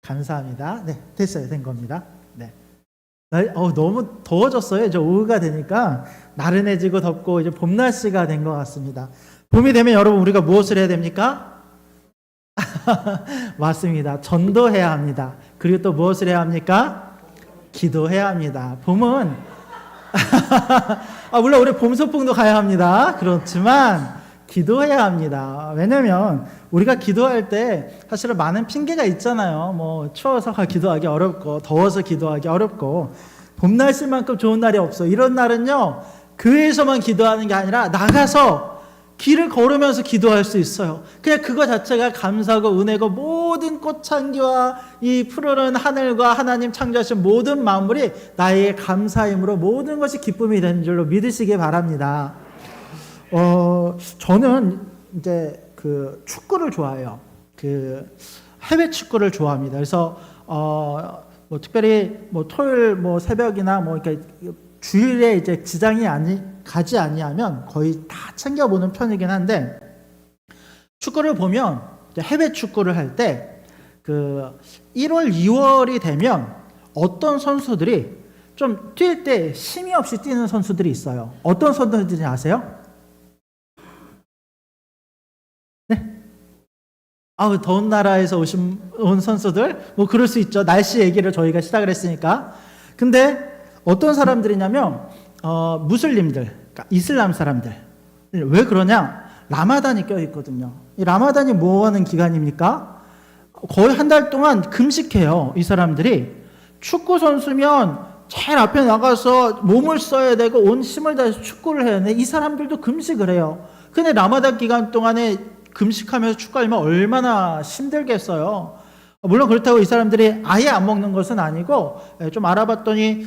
감사합니다. 네, 됐어요. 된 겁니다. 네. 너무 더워졌어요. 이제 오후가 되니까 나른해지고 덥고 이제 봄 날씨가 된 것 같습니다. 봄이 되면 여러분 우리가 무엇을 해야 됩니까? 맞습니다. 전도해야 합니다. 그리고 또 무엇을 해야 합니까? 기도해야 합니다. 봄은 물론 우리 봄 소풍도 가야 합니다. 그렇지만 기도해야 합니다. 왜냐면 우리가 기도할 때 사실은 많은 핑계가 있잖아요. 뭐 추워서 기도하기 어렵고 더워서 기도하기 어렵고 봄 날씨만큼 좋은 날이 없어. 이런 날은요 교회에서만 기도하는 게 아니라 나가서 길을 걸으면서 기도할 수 있어요. 그냥 그거 자체가 감사고 은혜고 모든 꽃향기와 이 푸르른 하늘과 하나님 창조하신 모든 만물이 나의 감사임으로 모든 것이 기쁨이 되는 줄로 믿으시기 바랍니다. 저는 이제 그 축구를 좋아해요. 그 해외 축구를 좋아합니다. 그래서 뭐 특별히 뭐 토요일 뭐 새벽이나 뭐 이렇게 주일에 이제 지장이 가지 아니하면 거의 다 챙겨보는 편이긴 한데 축구를 보면 해외 축구를 할 때 그 1월, 2월이 되면 어떤 선수들이 좀 뛸 때 힘이 없이 뛰는 선수들이 있어요. 어떤 선수들인지 아세요? 네? 더운 나라에서 온 선수들? 뭐 그럴 수 있죠. 날씨 얘기를 저희가 시작을 했으니까. 근데 어떤 사람들이냐면 무슬림들, 그러니까 이슬람 사람들. 왜 그러냐? 라마단이 껴있거든요. 이 라마단이 뭐 하는 기간입니까? 거의 한 달 동안 금식해요. 이 사람들이. 축구 선수면 제일 앞에 나가서 몸을 써야 되고 온 힘을 다해서 축구를 해야 돼. 이 사람들도 금식을 해요. 근데 라마단 기간 동안에 금식하면서 축구하면 얼마나 힘들겠어요. 물론 그렇다고 이 사람들이 아예 안 먹는 것은 아니고 좀 알아봤더니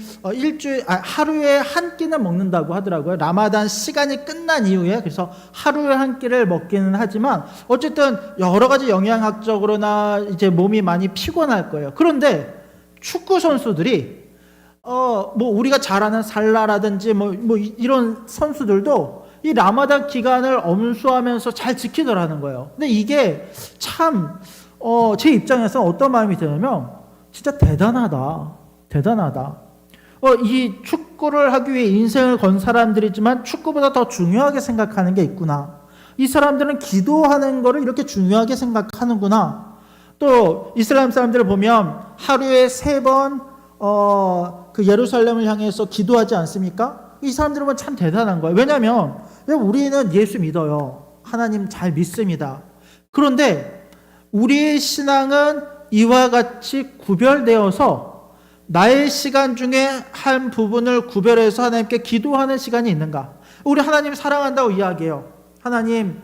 하루에 한 끼는 먹는다고 하더라고요. 라마단 시간이 끝난 이후에. 그래서 하루에 한 끼를 먹기는 하지만 어쨌든 여러 가지 영양학적으로나 이제 몸이 많이 피곤할 거예요. 그런데 축구 선수들이 뭐 우리가 잘 아는 살라라든지 뭐 이런 선수들도 이 라마단 기간을 엄수하면서 잘 지키더라는 거예요. 근데 이게 참 제 입장에서 어떤 마음이 드냐면 진짜 대단하다. 이 축구를 하기 위해 인생을 건 사람들이지만 축구보다 더 중요하게 생각하는 게 있구나. 이 사람들은 기도하는 거를 이렇게 중요하게 생각하는구나. 또 이슬람 사람들을 보면 하루에 3번 그 예루살렘을 향해서 기도하지 않습니까? 이 사람들은 참 대단한 거예요. 왜냐하면 우리는 예수 믿어요. 하나님 잘 믿습니다. 그런데 우리의 신앙은 이와 같이 구별되어서 나의 시간 중에 한 부분을 구별해서 하나님께 기도하는 시간이 있는가? 우리 하나님 사랑한다고 이야기해요. 하나님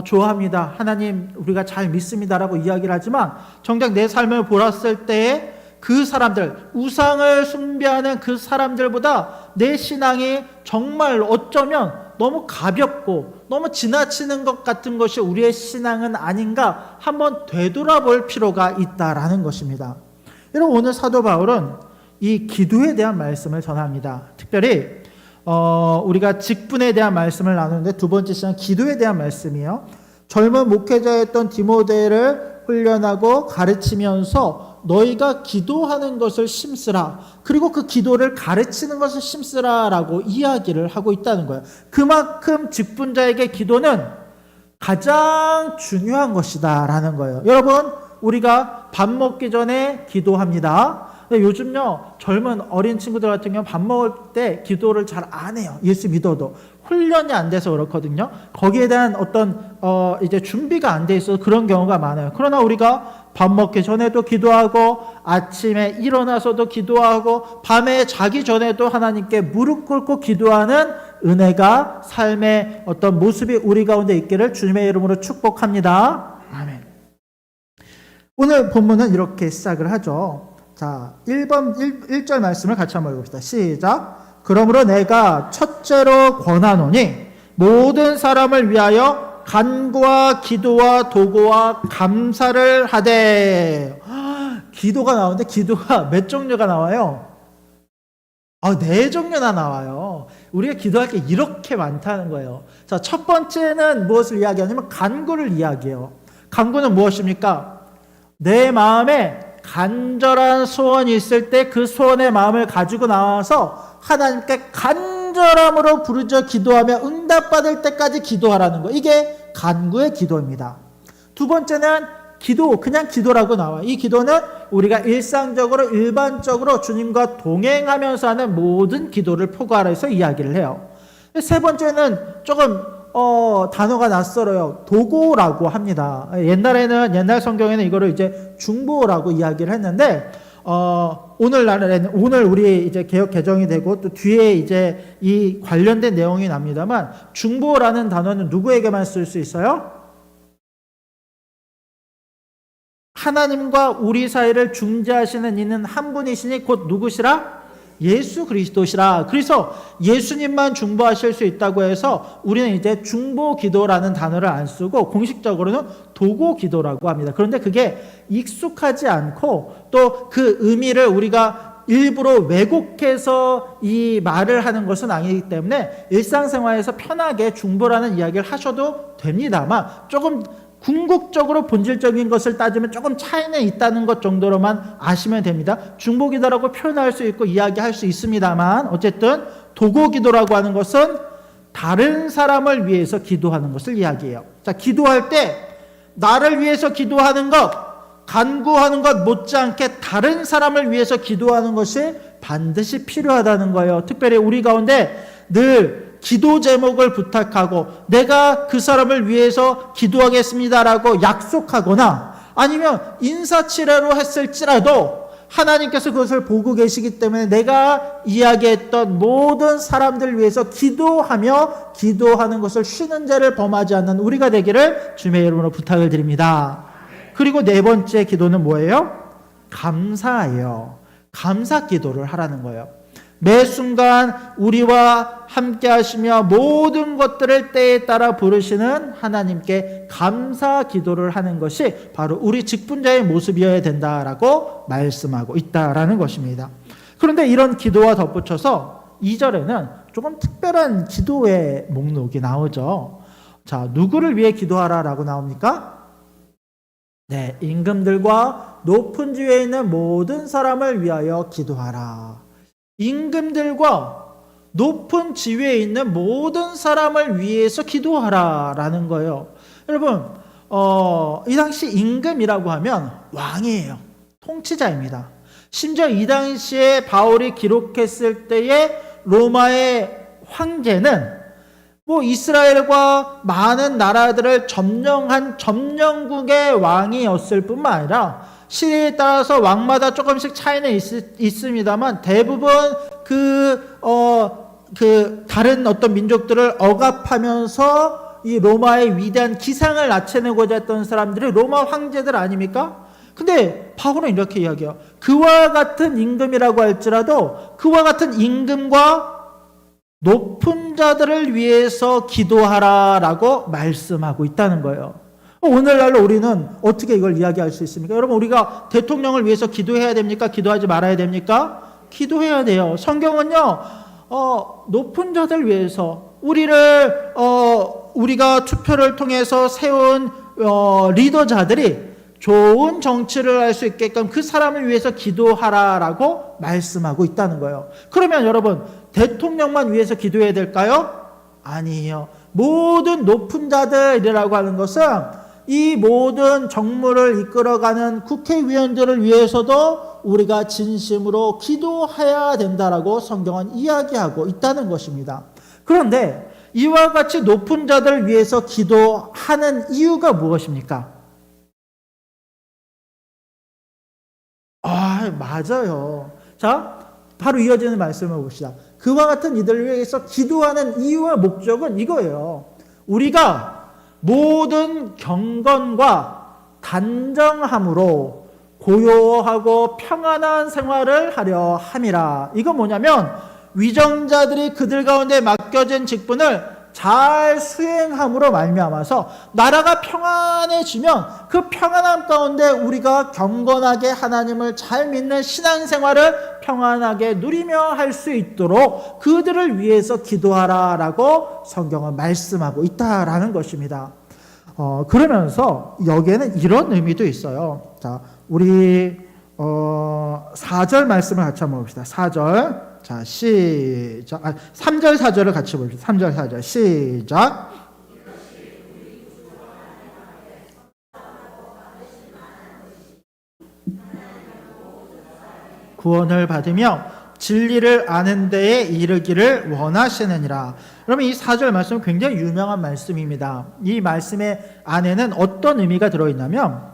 좋아합니다. 하나님 우리가 잘 믿습니다라고 이야기를 하지만 정작 내 삶을 보았을 때에 그 사람들, 우상을 숭배하는 그 사람들보다 내 신앙이 정말 어쩌면 너무 가볍고 너무 지나치는 것 같은 것이 우리의 신앙은 아닌가 한번 되돌아볼 필요가 있다라는 것입니다. 여러분 오늘 사도 바울은 이 기도에 대한 말씀을 전합니다. 특별히 우리가 직분에 대한 말씀을 나누는데 두 번째 시간 기도에 대한 말씀이에요. 젊은 목회자였던 디모데를 훈련하고 가르치면서 너희가 기도하는 것을 심쓰라. 그리고 그 기도를 가르치는 것을 심쓰라라고 이야기를 하고 있다는 거예요. 그만큼 직분자에게 기도는 가장 중요한 것이다라는 거예요. 여러분, 우리가 밥 먹기 전에 기도합니다. 근데 요즘요, 젊은 어린 친구들 같은 경우 밥 먹을 때 기도를 잘 안 해요. 예수 믿어도. 훈련이 안 돼서 그렇거든요. 거기에 대한 어떤 이제 준비가 안 돼 있어서 그런 경우가 많아요. 그러나 우리가 밥 먹기 전에도 기도하고 아침에 일어나서도 기도하고 밤에 자기 전에도 하나님께 무릎 꿇고 기도하는 은혜가 삶의 어떤 모습이 우리 가운데 있기를 주님의 이름으로 축복합니다. 아멘. 오늘 본문은 이렇게 시작을 하죠. 자, 1절 말씀을 같이 한번 읽읍시다. 시작. 그러므로 내가 첫째로 권하노니 모든 사람을 위하여 간구와 기도와 도구와 감사를 하되. 기도가 나오는데 기도가 몇 종류가 나와요? 4종류나 나와요. 우리가 기도할 게 이렇게 많다는 거예요. 자, 첫 번째는 무엇을 이야기하냐면 간구를 이야기해요. 간구는 무엇입니까? 내 마음에 간절한 소원이 있을 때 그 소원의 마음을 가지고 나와서 하나님께 간절함으로 부르짖어 기도하며 응답받을 때까지 기도하라는 거. 이게 간구의 기도입니다. 두 번째는 기도, 그냥 기도라고 나와. 이 기도는 우리가 일상적으로 일반적으로 주님과 동행하면서 하는 모든 기도를 포괄해서 이야기를 해요. 세 번째는 조금 단어가 낯설어요. 도고라고 합니다. 옛날 성경에는 이거를 이제 중보라고 이야기를 했는데 오늘 우리 이제 개역 개정이 되고 또 뒤에 이제 이 관련된 내용이 납니다만 중보라는 단어는 누구에게만 쓸 수 있어요? 하나님과 우리 사이를 중재하시는 이는 한 분이시니 곧 누구시라? 예수 그리스도시라. 그래서 예수님만 중보하실 수 있다고 해서 우리는 이제 중보 기도라는 단어를 안 쓰고 공식적으로는 도고 기도라고 합니다. 그런데 그게 익숙하지 않고 또 그 의미를 우리가 일부러 왜곡해서 이 말을 하는 것은 아니기 때문에 일상생활에서 편하게 중보라는 이야기를 하셔도 됩니다만 조금 궁극적으로 본질적인 것을 따지면 조금 차이는 있다는 것 정도로만 아시면 됩니다. 중보기도라고 표현할 수 있고 이야기할 수 있습니다만 어쨌든 도고기도라고 하는 것은 다른 사람을 위해서 기도하는 것을 이야기해요. 자, 기도할 때 나를 위해서 기도하는 것, 간구하는 것 못지않게 다른 사람을 위해서 기도하는 것이 반드시 필요하다는 거예요. 특별히 우리 가운데 늘 기도 제목을 부탁하고 내가 그 사람을 위해서 기도하겠습니다라고 약속하거나 아니면 인사치레로 했을지라도 하나님께서 그것을 보고 계시기 때문에 내가 이야기했던 모든 사람들 위해서 기도하며 기도하는 것을 쉬는 죄를 범하지 않는 우리가 되기를 주님의 이름으로 부탁을 드립니다. 그리고 네 번째 기도는 뭐예요? 감사예요. 감사 기도를 하라는 거예요. 매 순간 우리와 함께 하시며 모든 것들을 때에 따라 부르시는 하나님께 감사 기도를 하는 것이 바로 우리 직분자의 모습이어야 된다라고 말씀하고 있다라는 것입니다. 그런데 이런 기도와 덧붙여서 2절에는 조금 특별한 기도의 목록이 나오죠. 자, 누구를 위해 기도하라라고 나옵니까? 네, 임금들과 높은 지위에 있는 모든 사람을 위하여 기도하라. 임금들과 높은 지위에 있는 모든 사람을 위해서 기도하라라는 거예요. 여러분, 이 당시 임금이라고 하면 왕이에요. 통치자입니다. 심지어 이 당시에 바울이 기록했을 때의 로마의 황제는 이스라엘과 많은 나라들을 점령한 점령국의 왕이었을 뿐만 아니라 시대에 따라서 왕마다 조금씩 차이는 있습니다만 대부분 다른 어떤 민족들을 억압하면서 이 로마의 위대한 기상을 나타내고자 했던 사람들이 로마 황제들 아닙니까? 근데 바울은 이렇게 이야기해요. 그와 같은 임금이라고 할지라도 그와 같은 임금과 높은 자들을 위해서 기도하라라고 말씀하고 있다는 거예요. 오늘날로 우리는 어떻게 이걸 이야기할 수 있습니까? 여러분, 우리가 대통령을 위해서 기도해야 됩니까? 기도하지 말아야 됩니까? 기도해야 돼요. 성경은요, 높은 자들 위해서 우리가 투표를 통해서 세운 리더자들이 좋은 정치를 할 수 있게끔 그 사람을 위해서 기도하라라고 말씀하고 있다는 거예요. 그러면 여러분, 대통령만 위해서 기도해야 될까요? 아니에요. 모든 높은 자들이라고 하는 것은 이 모든 정무를 이끌어가는 국회의원들을 위해서도 우리가 진심으로 기도해야 된다라고 성경은 이야기하고 있다는 것입니다. 그런데 이와 같이 높은 자들을 위해서 기도하는 이유가 무엇입니까? 맞아요. 자, 바로 이어지는 말씀을 봅시다. 그와 같은 이들을 위해서 기도하는 이유와 목적은 이거예요. 우리가 모든 경건과 단정함으로 고요하고 평안한 생활을 하려 함이라. 이건 뭐냐면 위정자들이 그들 가운데 맡겨진 직분을 잘 수행함으로 말미암아서 나라가 평안해지면 그 평안함 가운데 우리가 경건하게 하나님을 잘 믿는 신앙생활을 평안하게 누리며 할 수 있도록 그들을 위해서 기도하라라고 성경은 말씀하고 있다라는 것입니다. 그러면서 여기에는 이런 의미도 있어요. 자, 우리 4절 말씀을 같이 한번 봅시다. 4절. 자, 시작. 3절, 4절을 같이 봅시다. 3절, 4절. 시작. 구원을 받으며 진리를 아는 데에 이르기를 원하시느니라. 그러면 이 4절 말씀은 굉장히 유명한 말씀입니다. 이 말씀의 안에는 어떤 의미가 들어있냐면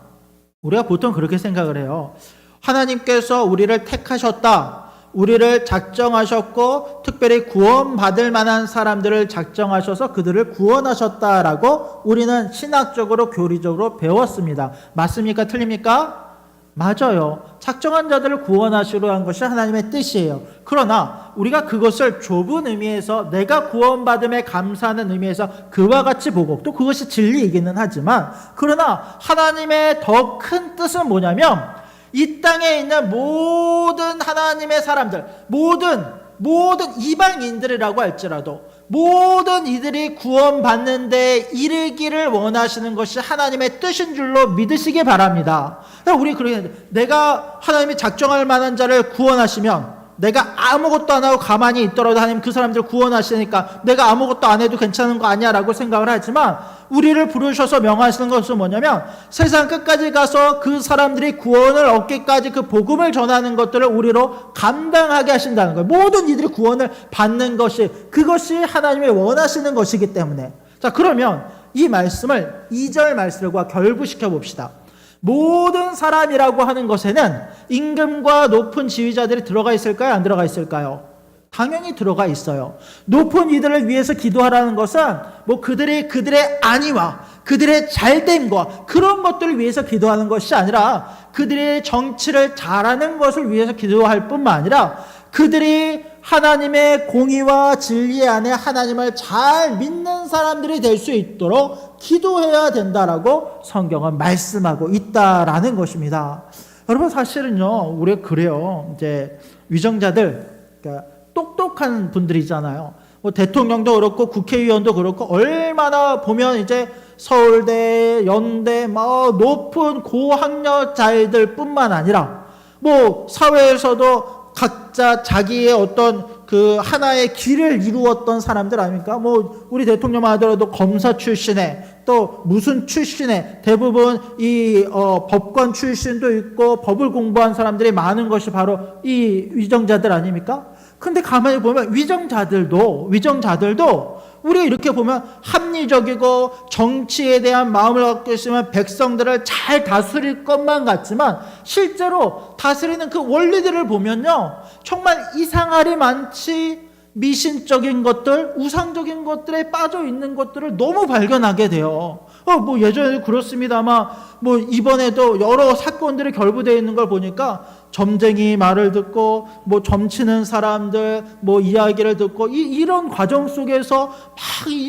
우리가 보통 그렇게 생각을 해요. 하나님께서 우리를 택하셨다. 우리를 작정하셨고 특별히 구원받을 만한 사람들을 작정하셔서 그들을 구원하셨다라고 우리는 신학적으로 교리적으로 배웠습니다. 맞습니까? 틀립니까? 맞아요. 작정한 자들을 구원하시려 한 것이 하나님의 뜻이에요. 그러나 우리가 그것을 좁은 의미에서 내가 구원받음에 감사하는 의미에서 그와 같이 보고 또 그것이 진리이기는 하지만 그러나 하나님의 더 큰 뜻은 뭐냐면 이 땅에 있는 모든 하나님의 사람들, 모든 이방인들이라고 할지라도 모든 이들이 구원받는 데 이르기를 원하시는 것이 하나님의 뜻인 줄로 믿으시기 바랍니다. 우리 그렇게 내가 하나님이 작정할 만한 자를 구원하시면 내가 아무것도 안 하고 가만히 있더라도 하나님 그 사람들 구원하시니까 내가 아무것도 안 해도 괜찮은 거 아니야 라고 생각을 하지만 우리를 부르셔서 명하시는 것은 뭐냐면 세상 끝까지 가서 그 사람들이 구원을 얻기까지 그 복음을 전하는 것들을 우리로 감당하게 하신다는 거예요. 모든 이들이 구원을 받는 것이 그것이 하나님이 원하시는 것이기 때문에 자 그러면 이 말씀을 2절 말씀과 결부시켜 봅시다. 모든 사람이라고 하는 것에는 임금과 높은 지휘자들이 들어가 있을까요? 안 들어가 있을까요? 당연히 들어가 있어요. 높은 이들을 위해서 기도하라는 것은 뭐 그들의 안위와 그들의 잘됨과 그런 것들을 위해서 기도하는 것이 아니라 그들의 정치를 잘하는 것을 위해서 기도할 뿐만 아니라 그들이 하나님의 공의와 진리 안에 하나님을 잘 믿는 사람들이 될 수 있도록 기도해야 된다라고 성경은 말씀하고 있다라는 것입니다. 여러분 사실은요, 우리가 그래요. 이제 위정자들, 그러니까 똑똑한 분들이잖아요. 뭐 대통령도 그렇고 국회의원도 그렇고 얼마나 보면 이제 서울대, 연대, 뭐 높은 고학력자들 뿐만 아니라 뭐 사회에서도 각자 자기의 어떤 그 하나의 길을 이루었던 사람들 아닙니까? 뭐 우리 대통령만 하더라도 검사 출신에 또 무슨 출신에 대부분 이 법관 출신도 있고 법을 공부한 사람들이 많은 것이 바로 이 위정자들 아닙니까? 근데 가만히 보면 위정자들도 우리가 이렇게 보면 합리적이고 정치에 대한 마음을 갖고 있으면 백성들을 잘 다스릴 것만 같지만 실제로 다스리는 그 원리들을 보면요 정말 이상하리 많지 미신적인 것들, 우상적인 것들에 빠져 있는 것들을 너무 발견하게 돼요. 뭐 예전에도 그렇습니다만 뭐 이번에도 여러 사건들이 결부되어 있는 걸 보니까 점쟁이 말을 듣고 뭐 점치는 사람들 뭐 이야기를 듣고 이런 과정 속에서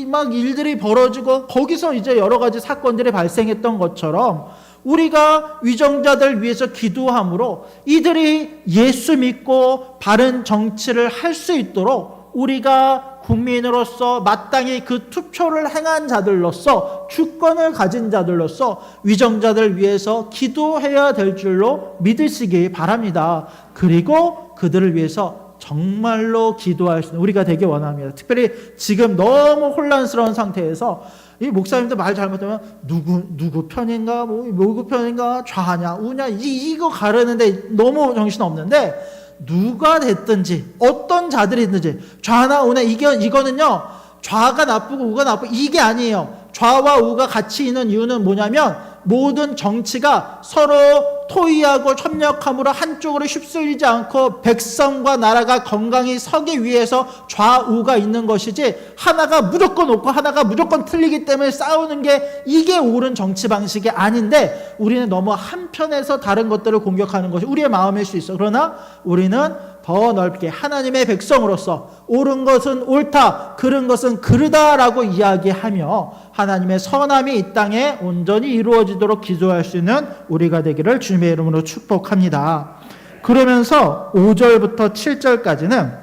막 일들이 벌어지고 거기서 이제 여러 가지 사건들이 발생했던 것처럼 우리가 위정자들 위해서 기도함으로 이들이 예수 믿고 바른 정치를 할 수 있도록 우리가 국민으로서 마땅히 그 투표를 행한 자들로서 주권을 가진 자들로서 위정자들 위해서 기도해야 될 줄로 믿으시기 바랍니다. 그리고 그들을 위해서 정말로 기도할 수 있는 우리가 되기 원합니다. 특별히 지금 너무 혼란스러운 상태에서 이 목사님도 말 잘못하면 누구 편인가 누구 편인가 좌냐 우냐 이거 가르는데 너무 정신 없는데 누가 됐든지 어떤 자들이 있든지 좌나 우나 이거는요 좌가 나쁘고 우가 나쁘고 이게 아니에요. 좌와 우가 같이 있는 이유는 뭐냐면 모든 정치가 서로 토의하고 협력함으로 한쪽으로 휩쓸리지 않고 백성과 나라가 건강히 서기 위해서 좌우가 있는 것이지 하나가 무조건 옳고 하나가 무조건 틀리기 때문에 싸우는 게 이게 옳은 정치 방식이 아닌데 우리는 너무 한편에서 다른 것들을 공격하는 것이 우리의 마음일 수 있어. 그러나 우리는 더 넓게 하나님의 백성으로서 옳은 것은 옳다, 그른 것은 그르다라고 이야기하며 하나님의 선함이 이 땅에 온전히 이루어지도록 기도할 수 있는 우리가 되기를 주님의 이름으로 축복합니다. 그러면서 5절부터 7절까지는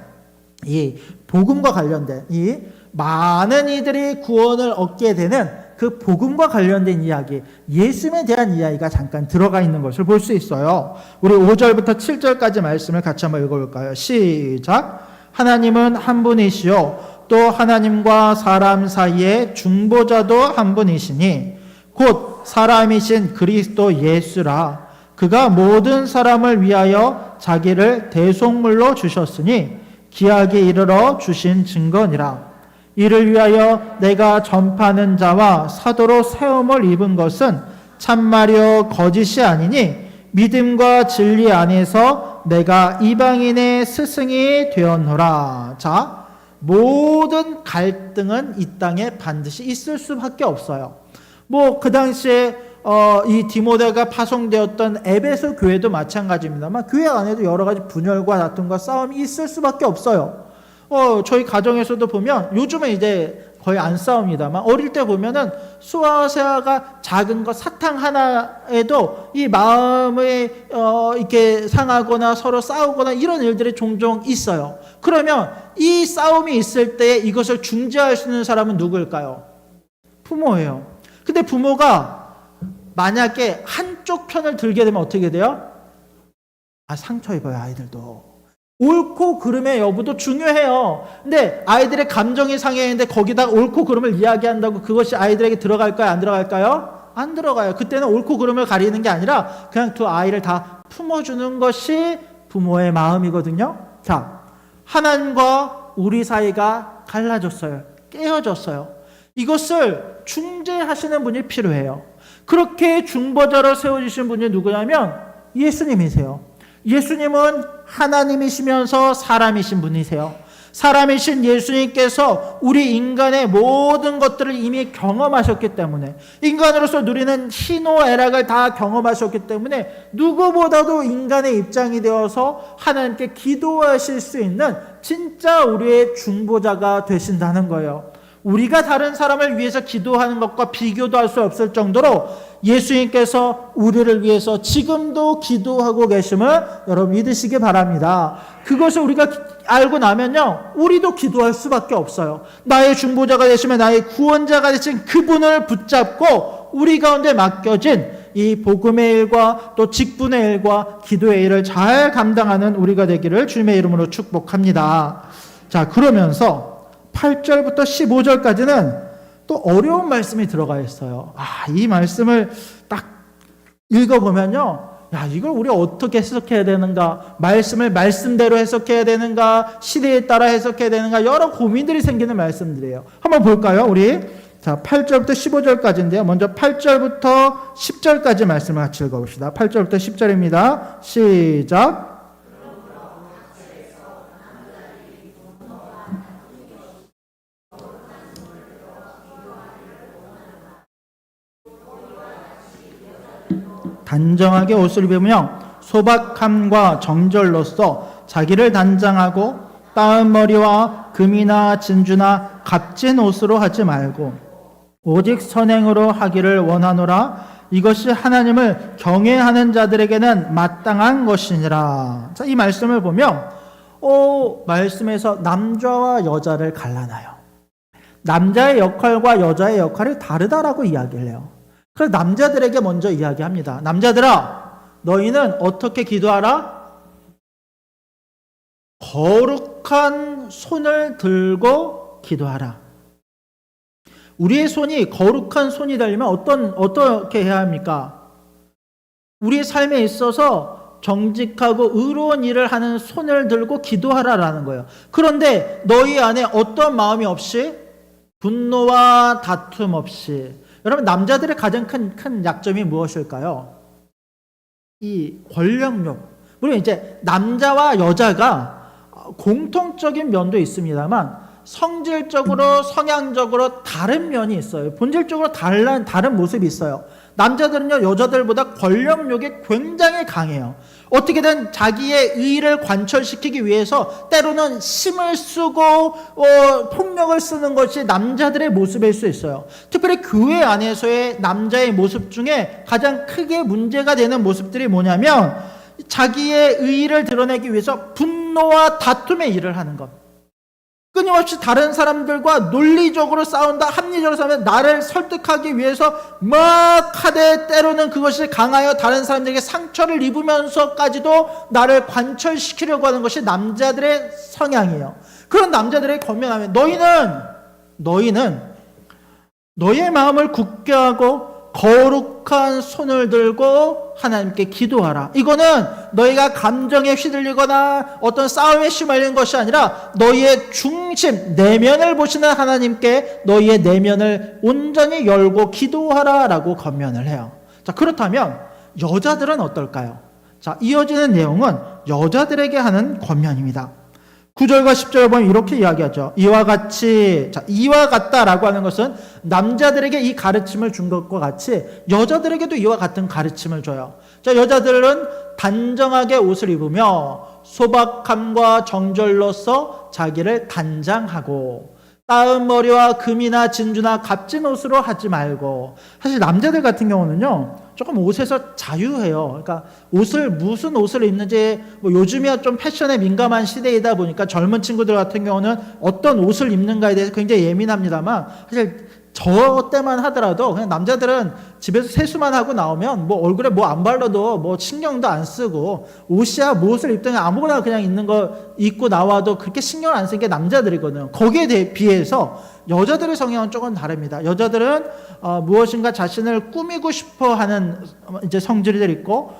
이 복음과 관련된 이 많은 이들이 구원을 얻게 되는 그 복음과 관련된 이야기, 예수님에 대한 이야기가 잠깐 들어가 있는 것을 볼 수 있어요. 우리 5절부터 7절까지 말씀을 같이 한번 읽어볼까요? 시작. 하나님은 한 분이시요 또 하나님과 사람 사이에 중보자도 한 분이시니 곧 사람이신 그리스도 예수라. 그가 모든 사람을 위하여 자기를 대속물로 주셨으니 기약에 이르러 주신 증거니라. 이를 위하여 내가 전파하는 자와 사도로 세움을 입은 것은 참말이요 거짓이 아니니 믿음과 진리 안에서 내가 이방인의 스승이 되었노라. 자, 모든 갈등은 이 땅에 반드시 있을 수밖에 없어요. 그 당시에 이 디모데가 파송되었던 에베소 교회도 마찬가지입니다만 교회 안에도 여러 가지 분열과 다툼과 싸움이 있을 수밖에 없어요. 저희 가정에서도 보면 요즘은 이제 거의 안 싸웁니다만 어릴 때 보면은 수아와 세아가 작은 것 사탕 하나에도 이 마음이 이렇게 상하거나 서로 싸우거나 이런 일들이 종종 있어요. 그러면 이 싸움이 있을 때 이것을 중재할 수 있는 사람은 누구일까요? 부모예요. 근데 부모가 만약에 한쪽 편을 들게 되면 어떻게 돼요? 상처 입어요, 아이들도. 옳고 그름의 여부도 중요해요. 근데 아이들의 감정이 상해있는데 거기다 옳고 그름을 이야기한다고 그것이 아이들에게 들어갈까요? 안 들어갈까요? 안 들어가요. 그때는 옳고 그름을 가리는 게 아니라 그냥 두 아이를 다 품어주는 것이 부모의 마음이거든요. 자, 하나님과 우리 사이가 갈라졌어요. 깨어졌어요. 이것을 중재하시는 분이 필요해요. 그렇게 중보자로 세워주신 분이 누구냐면 예수님이세요. 예수님은 하나님이시면서 사람이신 분이세요. 사람이신 예수님께서 우리 인간의 모든 것들을 이미 경험하셨기 때문에, 인간으로서 누리는 희노애락을 다 경험하셨기 때문에 누구보다도 인간의 입장이 되어서 하나님께 기도하실 수 있는 진짜 우리의 중보자가 되신다는 거예요. 우리가 다른 사람을 위해서 기도하는 것과 비교도 할 수 없을 정도로 예수님께서 우리를 위해서 지금도 기도하고 계심을 여러분 믿으시기 바랍니다. 그것을 우리가 알고 나면요, 우리도 기도할 수밖에 없어요. 나의 중보자가 되시면 나의 구원자가 되신 그분을 붙잡고 우리 가운데 맡겨진 이 복음의 일과 또 직분의 일과 기도의 일을 잘 감당하는 우리가 되기를 주님의 이름으로 축복합니다. 자, 그러면서 8절부터 15절까지는 또 어려운 말씀이 들어가 있어요. 이 말씀을 딱 읽어보면요, 이걸 우리 어떻게 해석해야 되는가, 말씀을 말씀대로 해석해야 되는가, 시대에 따라 해석해야 되는가, 여러 고민들이 생기는 말씀들이에요. 한번 볼까요, 우리? 자, 8절부터 15절까지인데요. 먼저 8절부터 10절까지 말씀을 같이 읽어봅시다. 8절부터 10절입니다. 시작. 단정하게 옷을 입으며 소박함과 정절로서 자기를 단장하고 따은 머리와 금이나 진주나 값진 옷으로 하지 말고 오직 선행으로 하기를 원하노라. 이것이 하나님을 경외하는 자들에게는 마땅한 것이니라. 자, 이 말씀을 보면 말씀에서 남자와 여자를 갈라놔요. 남자의 역할과 여자의 역할이 다르다라고 이야기를 해요. 그래서 남자들에게 먼저 이야기합니다. 남자들아, 너희는 어떻게 기도하라? 거룩한 손을 들고 기도하라. 우리의 손이 거룩한 손이 되려면 어떻게 해야 합니까? 우리의 삶에 있어서 정직하고 의로운 일을 하는 손을 들고 기도하라라는 거예요. 그런데 너희 안에 어떤 마음이 없이, 분노와 다툼 없이, 여러분, 남자들의 가장 큰 약점이 무엇일까요? 이 권력욕. 물론 이제 남자와 여자가 공통적인 면도 있습니다만 성질적으로, 성향적으로 다른 면이 있어요. 본질적으로 다른 모습이 있어요. 남자들은요, 여자들보다 권력욕이 굉장히 강해요. 어떻게든 자기의 의의를 관철시키기 위해서 때로는 힘을 쓰고 폭력을 쓰는 것이 남자들의 모습일 수 있어요. 특별히 교회 안에서의 남자의 모습 중에 가장 크게 문제가 되는 모습들이 뭐냐면 자기의 의의를 드러내기 위해서 분노와 다툼의 일을 하는 것. 끊임없이 다른 사람들과 논리적으로 싸운다, 합리적으로 싸우면 나를 설득하기 위해서 막 하되 때로는 그것이 강하여 다른 사람들에게 상처를 입으면서까지도 나를 관철시키려고 하는 것이 남자들의 성향이에요. 그런 남자들에게 권면하면 너희는 너희의 마음을 굳게 하고 거룩한 손을 들고 하나님께 기도하라. 이거는 너희가 감정에 휘둘리거나 어떤 싸움에 시달리는 것이 아니라 너희의 중심, 내면을 보시는 하나님께 너희의 내면을 온전히 열고 기도하라 라고 권면을 해요. 자, 그렇다면 여자들은 어떨까요? 자, 이어지는 내용은 여자들에게 하는 권면입니다. 9절과 10절을 보면 이렇게 이야기하죠. 이와 같다라고 하는 것은 남자들에게 이 가르침을 준 것과 같이 여자들에게도 이와 같은 가르침을 줘요. 자, 여자들은 단정하게 옷을 입으며 소박함과 정절로서 자기를 단장하고 따은 머리와 금이나 진주나 값진 옷으로 하지 말고, 사실 남자들 같은 경우는요 조금 옷에서 자유해요. 그러니까 무슨 옷을 입는지, 요즘이야 좀 패션에 민감한 시대이다 보니까 젊은 친구들 같은 경우는 어떤 옷을 입는가에 대해서 굉장히 예민합니다만, 사실 저 때만 하더라도 그냥 남자들은 집에서 세수만 하고 나오면 얼굴에 안 발라도 신경도 안 쓰고, 옷이야 무엇을 입든 아무거나 그냥 있는 거 입고 나와도 그렇게 신경을 안 쓰는 게 남자들이거든요. 거기에 비해서 여자들의 성향은 조금 다릅니다. 여자들은 무엇인가 자신을 꾸미고 싶어 하는 이제 성질이 있고,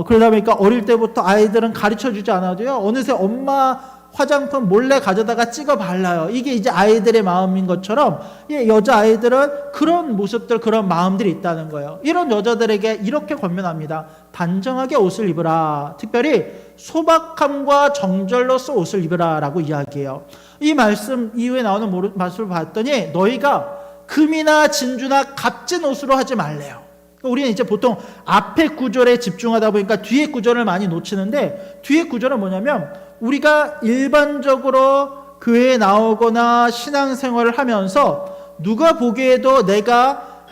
그러다 보니까 어릴 때부터 아이들은 가르쳐 주지 않아도요 어느새 엄마 화장품 몰래 가져다가 찍어 발라요. 이게 이제 아이들의 마음인 것처럼 여자아이들은 그런 모습들, 그런 마음들이 있다는 거예요. 이런 여자들에게 이렇게 권면합니다. 단정하게 옷을 입으라. 특별히 소박함과 정절로서 옷을 입으라 라고 이야기해요. 이 말씀 이후에 나오는 말씀을 봤더니 너희가 금이나 진주나 값진 옷으로 하지 말래요. 우리는 이제 보통 앞에 구절에 집중하다 보니까 뒤에 구절을 많이 놓치는데, 뒤에 구절은 뭐냐면 우리가 일반적으로 교회에 나오거나 신앙생활을 하면서 누가 보기에도 내가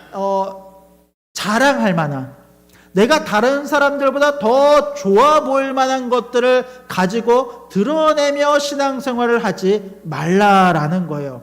자랑할 만한, 내가 다른 사람들보다 더 좋아 보일 만한 것들을 가지고 드러내며 신앙생활을 하지 말라라는 거예요.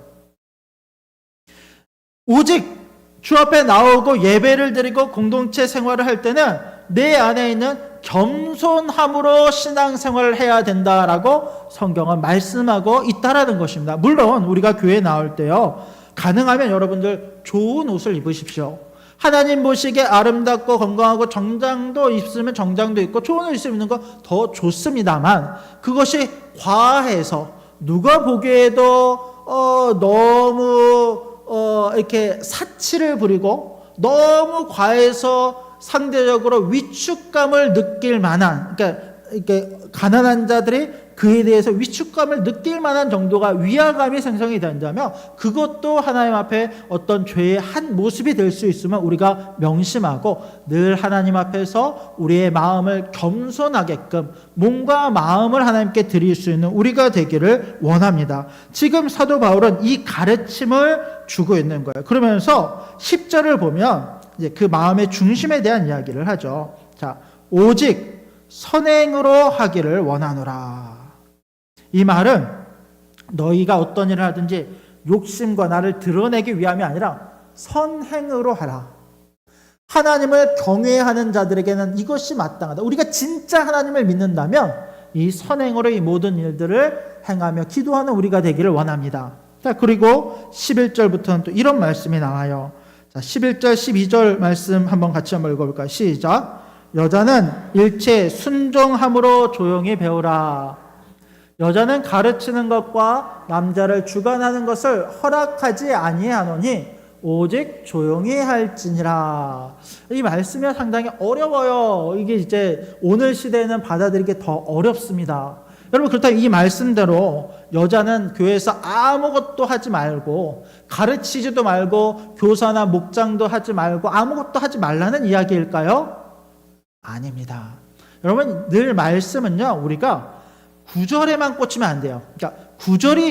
오직 주 앞에 나오고 예배를 드리고 공동체 생활을 할 때는 내 안에 있는 겸손함으로 신앙생활을 해야 된다라고 성경은 말씀하고 있다라는 것입니다. 물론 우리가 교회에 나올 때요, 가능하면 여러분들 좋은 옷을 입으십시오. 하나님 보시기에 아름답고 건강하고 정장도 입으면 정장도 입고 좋은 옷을 입는 거 더 좋습니다만, 그것이 과해서 누가 보기에도 너무 이렇게 사치를 부리고 너무 과해서 상대적으로 위축감을 느낄 만한, 그러니까 이렇게 가난한 자들이 그에 대해서 위축감을 느낄 만한 정도가 위화감이 생성이 된다면 그것도 하나님 앞에 어떤 죄의 한 모습이 될 수 있으면 우리가 명심하고 늘 하나님 앞에서 우리의 마음을 겸손하게끔 몸과 마음을 하나님께 드릴 수 있는 우리가 되기를 원합니다. 지금 사도 바울은 이 가르침을 주고 있는 거예요. 그러면서 10절을 보면 이제 그 마음의 중심에 대한 이야기를 하죠. 자, 오직 선행으로 하기를 원하노라. 이 말은 너희가 어떤 일을 하든지 욕심과 나를 드러내기 위함이 아니라 선행으로 하라. 하나님을 경외하는 자들에게는 이것이 마땅하다. 우리가 진짜 하나님을 믿는다면 이 선행으로 이 모든 일들을 행하며 기도하는 우리가 되기를 원합니다. 자, 그리고 11절부터는 또 이런 말씀이 나와요. 자, 11절, 12절 말씀 한번 같이 한번 읽어볼까요? 시작. 여자는 일체 순종함으로 조용히 배우라. 여자는 가르치는 것과 남자를 주관하는 것을 허락하지 아니하노니 오직 조용히 할지니라. 이 말씀이 상당히 어려워요. 이게 이제 오늘 시대에는 받아들이기 더 어렵습니다. 여러분, 그렇다면 이 말씀대로 여자는 교회에서 아무것도 하지 말고 가르치지도 말고 교사나 목장도 하지 말고 아무것도 하지 말라는 이야기일까요? 아닙니다. 여러분, 늘 말씀은요, 우리가 구절에만 꽂히면 안 돼요. 그러니까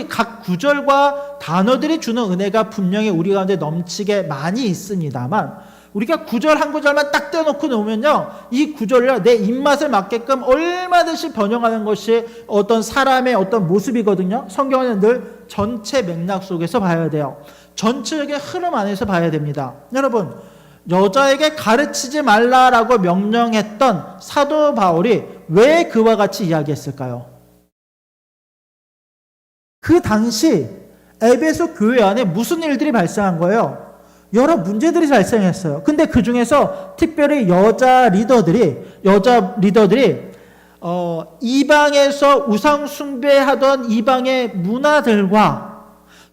각 구절과 단어들이 주는 은혜가 분명히 우리 가운데 넘치게 많이 있습니다만 우리가 구절 한 구절만 딱 떼어놓고 놓으면요, 이 구절을 내 입맛에 맞게끔 얼마든지 번역하는 것이 어떤 사람의 어떤 모습이거든요. 성경은 늘 전체 맥락 속에서 봐야 돼요. 전체적인 흐름 안에서 봐야 됩니다. 여러분, 여자에게 가르치지 말라라고 명령했던 사도 바울이 왜 그와 같이 이야기했을까요? 그 당시 에베소 교회 안에 무슨 일들이 발생한 거예요? 여러 문제들이 발생했어요. 근데 그 중에서 특별히 여자 리더들이 이방에서 우상 숭배하던 이방의 문화들과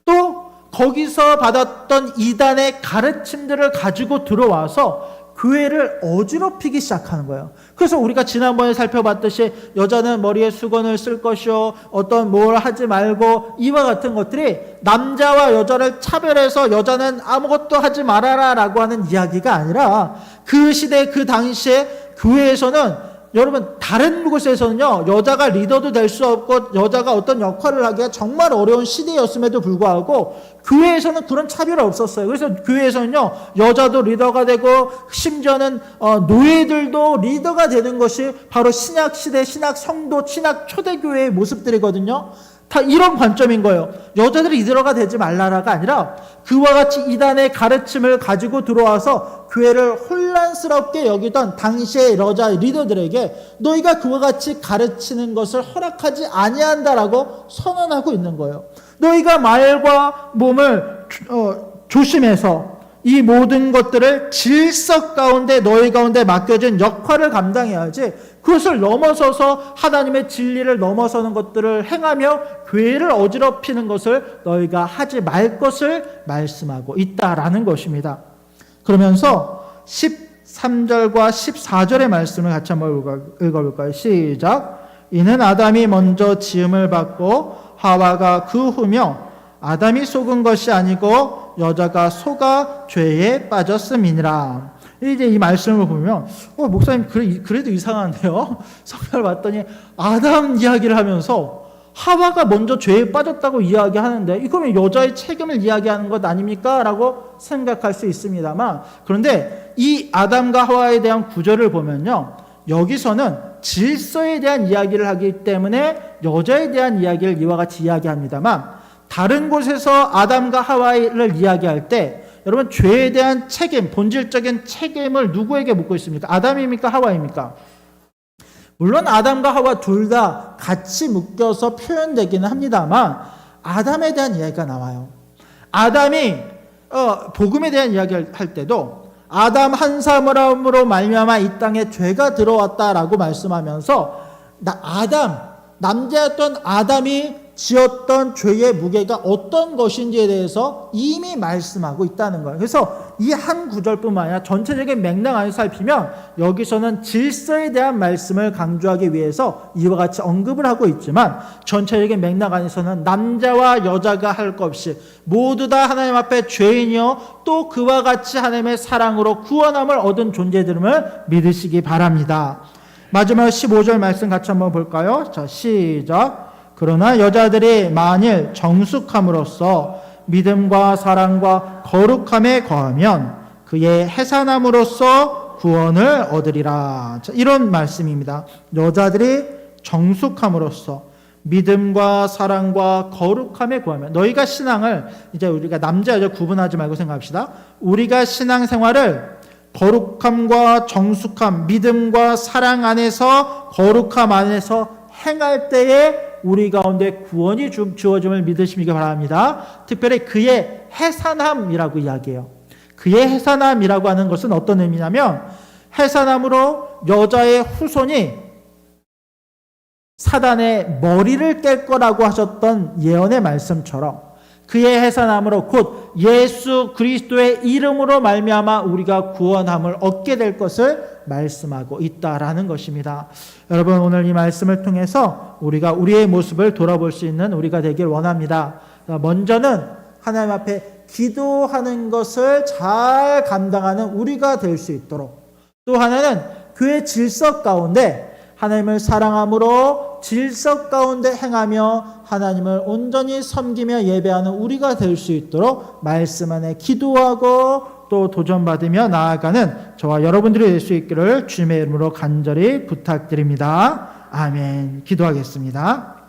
또 거기서 받았던 이단의 가르침들을 가지고 들어와서 교회를 어지럽히기 시작하는 거예요. 그래서 우리가 지난번에 살펴봤듯이 여자는 머리에 수건을 쓸 것이요, 어떤 뭘 하지 말고, 이와 같은 것들이 남자와 여자를 차별해서 여자는 아무것도 하지 말아라 라고 하는 이야기가 아니라, 그 시대 그 당시에 교회에서는, 여러분, 다른 곳에서는요, 여자가 리더도 될 수 없고 여자가 어떤 역할을 하기가 정말 어려운 시대였음에도 불구하고 교회에서는 그런 차별이 없었어요. 그래서 교회에서는요, 여자도 리더가 되고 심지어는 노예들도 리더가 되는 것이 바로 신약 시대, 신약 성도, 신약 초대교회의 모습들이거든요. 다 이런 관점인 거예요. 여자들이 리더가 되지 말라라가 아니라 그와 같이 이단의 가르침을 가지고 들어와서 교회를 혼란스럽게 여기던 당시의 여자 리더들에게 너희가 그와 같이 가르치는 것을 허락하지 아니한다라고 선언하고 있는 거예요. 너희가 말과 몸을 조심해서 이 모든 것들을 질서 가운데 너희 가운데 맡겨진 역할을 감당해야지, 그것을 넘어서서 하나님의 진리를 넘어서는 것들을 행하며 교회를 어지럽히는 것을 너희가 하지 말 것을 말씀하고 있다라는 것입니다. 그러면서 13절과 14절의 말씀을 같이 한번 읽어볼까요? 시작. 이는 아담이 먼저 지음을 받고 하와가 그 후며 아담이 속은 것이 아니고 여자가 속아 죄에 빠졌음이니라. 이제 이 말씀을 보면 목사님 그래도 이상한데요. 성경을 봤더니 아담 이야기를 하면서 하와가 먼저 죄에 빠졌다고 이야기하는데 이거면 여자의 책임을 이야기하는 것 아닙니까? 라고 생각할 수 있습니다만, 그런데 이 아담과 하와에 대한 구절을 보면요, 여기서는 질서에 대한 이야기를 하기 때문에 여자에 대한 이야기를 이와 같이 이야기합니다만, 다른 곳에서 아담과 하와를 이야기할 때 여러분, 죄에 대한 책임, 본질적인 책임을 누구에게 묻고 있습니까? 아담입니까? 하와입니까? 물론 아담과 하와 둘 다 같이 묶여서 표현되기는 합니다만 아담에 대한 이야기가 나와요. 아담이 복음에 대한 이야기를 할 때도 아담 한 사람으로 말미암아 이 땅에 죄가 들어왔다라고 말씀하면서 남자였던 아담이 지었던 죄의 무게가 어떤 것인지에 대해서 이미 말씀하고 있다는 거예요. 그래서 이 한 구절뿐만 아니라 전체적인 맥락 안에서 살피면 여기서는 질서에 대한 말씀을 강조하기 위해서 이와 같이 언급을 하고 있지만, 전체적인 맥락 안에서는 남자와 여자가 할 것 없이 모두 다 하나님 앞에 죄인이요 또 그와 같이 하나님의 사랑으로 구원함을 얻은 존재들임을 믿으시기 바랍니다. 마지막 15절 말씀 같이 한번 볼까요? 자, 시작. 그러나 여자들이 만일 정숙함으로써 믿음과 사랑과 거룩함에 거하면 그의 해산함으로써 구원을 얻으리라. 자, 이런 말씀입니다. 여자들이 정숙함으로써 믿음과 사랑과 거룩함에 구하면, 너희가 신앙을 이제 우리가 남자 여자 구분하지 말고 생각합시다. 우리가 신앙생활을 거룩함과 정숙함, 믿음과 사랑 안에서, 거룩함 안에서 행할 때에 우리 가운데 구원이 주어짐을 믿으시기 바랍니다. 특별히 그의 해산함이라고 이야기해요. 그의 해산함이라고 하는 것은 어떤 의미냐면, 해산함으로 여자의 후손이 사단의 머리를 깰 거라고 하셨던 예언의 말씀처럼 그의 해산함으로 곧 예수 그리스도의 이름으로 말미암아 우리가 구원함을 얻게 될 것을 말씀하고 있다라는 것입니다. 여러분, 오늘 이 말씀을 통해서 우리가 우리의 모습을 돌아볼 수 있는 우리가 되길 원합니다. 먼저는 하나님 앞에 기도하는 것을 잘 감당하는 우리가 될 수 있도록, 또 하나는 교회 질서 가운데 하나님을 사랑함으로 질서 가운데 행하며 하나님을 온전히 섬기며 예배하는 우리가 될 수 있도록 말씀 안에 기도하고 또 도전받으며 나아가는 저와 여러분들이 될 수 있기를 주님의 이름으로 간절히 부탁드립니다. 아멘. 기도하겠습니다.